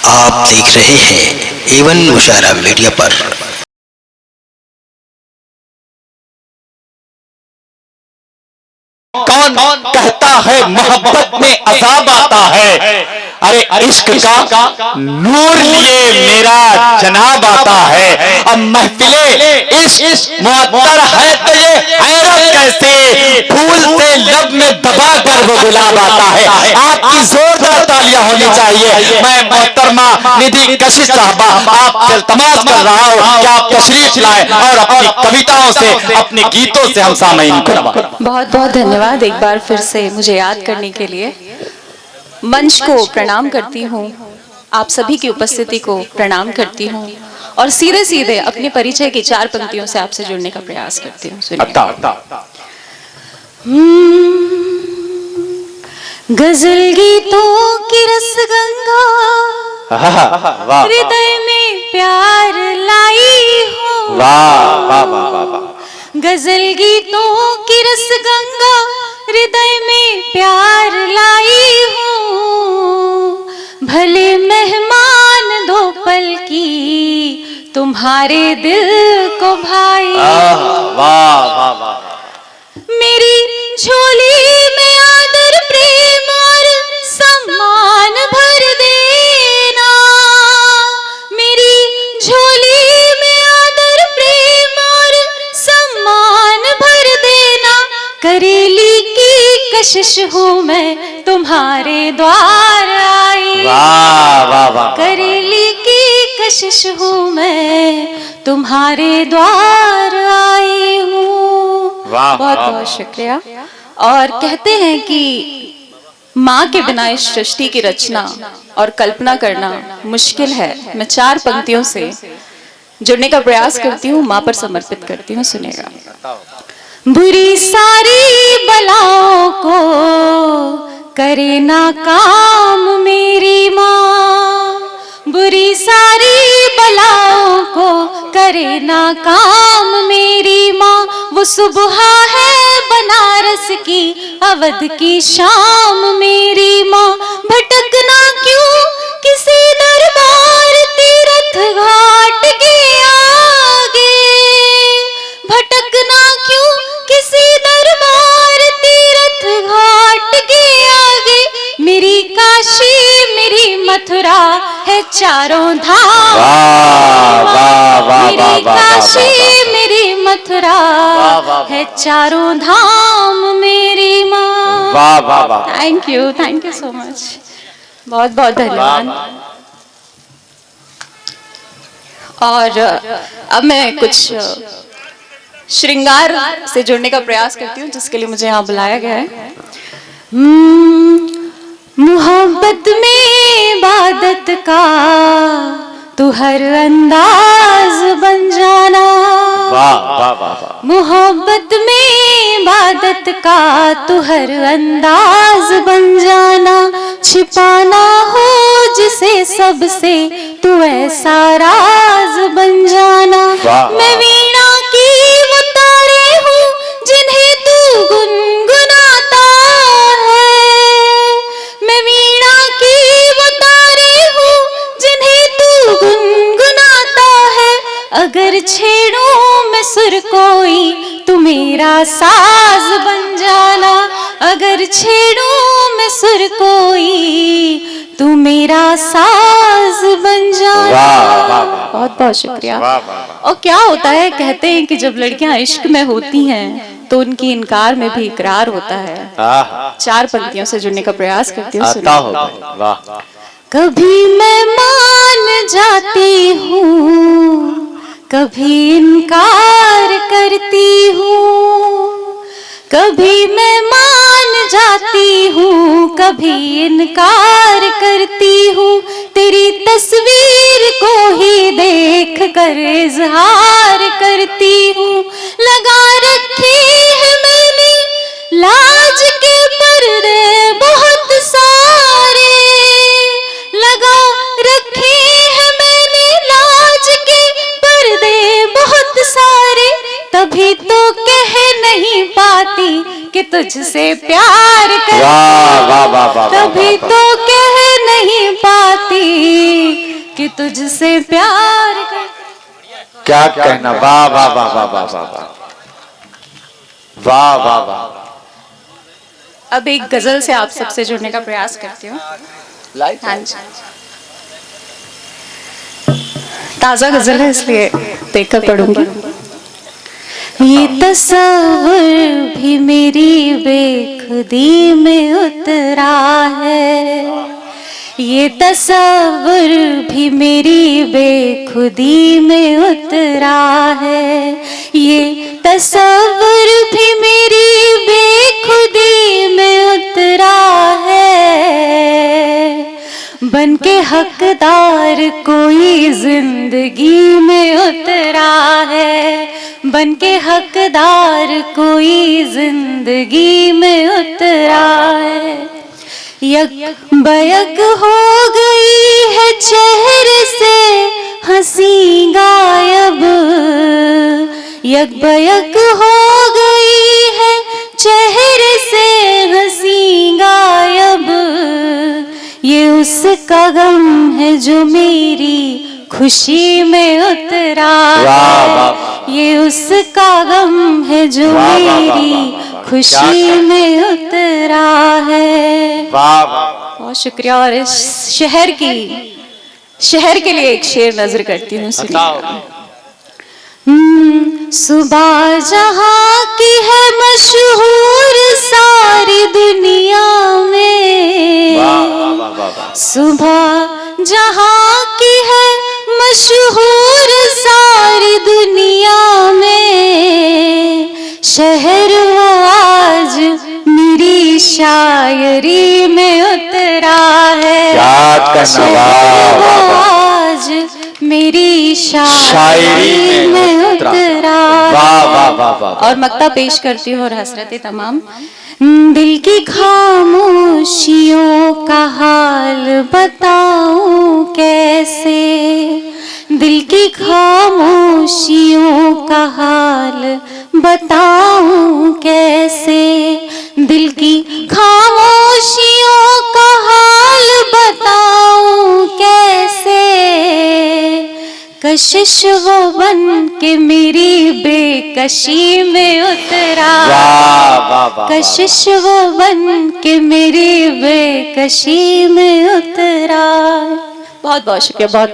आप देख रहे हैं एवन मुशायरा मीडिया पर। कौन कहता है मोहब्बत में अज़ाब आता है, अरे इश्क का नूर लिए मेरा जनाब आता है। अब महफिले इश्क मुअत्तर है तो ये हैरत कैसे, फूल से लब में दबा कर वो गुलाब आता है। आपकी जोरदार तालियां होनी चाहिए। मैं मोहतरमा निधि कशिश साहबा आपसे इल्तिमास कर रहा हूँ कि आप तशरीफ लाएं और अपनी कविताओं से, अपने गीतों से हम सामईन को नवाजें। बहुत बहुत धन्यवाद एक बार फिर से मुझे याद करने के लिए। मंच को प्रणाम करती हूँ, आप सभी की उपस्थिति को प्रणाम करती हूँ और सीधे सीधे अपने परिचय की 4 पंक्तियों से आपसे जुड़ने का प्रयास करती हूँ। गजल गीतों की रस गंगा हृदय में प्यार लाई हो। गजल गीतों की रस गंगा हृदय में प्यार लाई हूँ। भले मेहमान दो पल की तुम्हारे दिल को भाई। मेरी झोली में आदर प्रेम और सम्मान भर देना। मेरी झोली में आदर प्रेम और सम्मान भर देना। करेली की कशिश हूँ मैं तुम्हारे द्वार आई। करेली की कशिश हूँ मैं तुम्हारे द्वार आई हूँ। बहुत बहुत शुक्रिया। और कहते हैं कि माँ के बिना इस सृष्टि की रचना और कल्पना करना मुश्किल है। मैं 4 पंक्तियों से जुड़ने का प्रयास करती हूँ, माँ पर समर्पित करती हूँ। सुनेगा। बुरी सारी बलाओं को करे ना काम मेरी माँ। बुरी सारी बलाओं को करे ना काम मेरी माँ। वो सुबह है बनारस की अवध की शाम मेरी माँ। भटकना क्यों किसी दरबार तीर्थ घाट के आगे। भटकना क्यों किसी दरबार तीर्थ घाट के आगे। मेरी काशी मेरी मथुरा है चारों धाम। मेरी काशी मेरी मथुरा है चारों धाम मेरी माँ। Thank you so much. बहुत बहुत धन्यवाद। और अब मैं कुछ श्रृंगार से जुड़ने का प्रयास करती हूँ, जिसके लिए मुझे यहाँ बुलाया गया है। मोहब्बत में इबादत का तू हर अंदाज बन जाना। मोहब्बत में इबादत का तू हर अंदाज बन जाना। छिपाना हो जिसे सबसे तू ऐसा राज बन जाना। मैं वीणा की वो तारे हूँ जिन्हें तू गुनगुनाता है। मैं वीणा की वो तारे हूँ जिन्हें तू गुनगुनाता है। अगर छेड़ूं मैं सुर कोई तू मेरा साज बन जाना। अगर छेड़ूं मैं सुर कोई तू मेरा साज बन जाना। बहुत बहुत शुक्रिया। और क्या होता है, कहते हैं कि जब लड़कियां इश्क में होती हैं तो उनकी इनकार में भी इकरार होता है। 4 पंक्तियों से जुड़ने का प्रयास करती हूँ। कभी मैं मान जाती हूँ, कभी इनकार करती हूँ। कभी मैं मान जाती हूँ, कभी इनकार करती हूँ। तेरी तस्वीर को ही देख कर इजहार करती हूँ। लगा रखे हैं मैंने लाज के पर्दे बहुत सारे। लगा रखे हैं मैंने लाज के पर्दे बहुत सारे। तभी तो कह नहीं पाती कि तुझसे प्यार करती। तभी तो कह नहीं पाती तुझसे प्यार कर। क्या कहना, वाह वाह वाह वाह वाह वाह वाह वाह वाह। अब एक गजल से आप सबसे जुड़ने का प्रयास करती हूँ। हाँ जी, ताजा गजल है इसलिए देखकर पढ़ूंगी। ये तस्वीर भी मेरी बेखुदी में उतरा है, ये तस्वीर भी मेरी बेखुदी में उतरा है, ये तस्वीर भी मेरी बेखुदी में उतरा है। बन के हकदार कोई जिंदगी में उतरा है, बन के हकदार कोई जिंदगी में उतरा है। यक बयक हो गई है चेहरे से हंसी गायब, यक बयक हो गई है चेहरे से हंसी गायब। ये उसका गम है जो मेरी खुशी में उतरा है, ये उसका गम है जो मेरी खुशी में उतरा है। बहुत शुक्रिया। और इस शहर के लिए एक शेर नजर करती हूँ। सुबह जहाँ की है मशहूर सारी दुनिया में, सुबह जहाँ की है मशहूर सारी दुनिया में, शहर वो आज मेरी शायरी में उतरा है, शहर वो आज मेरी शायरी में उतरा। और मक्ता पेश करती हूँ और हसरतें तमाम। दिल की खामोशियों का हाल बताऊं कैसे, दिल की खामोशियों का हाल बताऊं कैसे, दिल की खामोशियों का हाल बताऊं कैसे। कशिश वो बन के मेरी बेकशी में उतरा, कशिश वो बन के मेरी बेकशी में उतरा। बहुत बहुत शुक्रिया। बहुत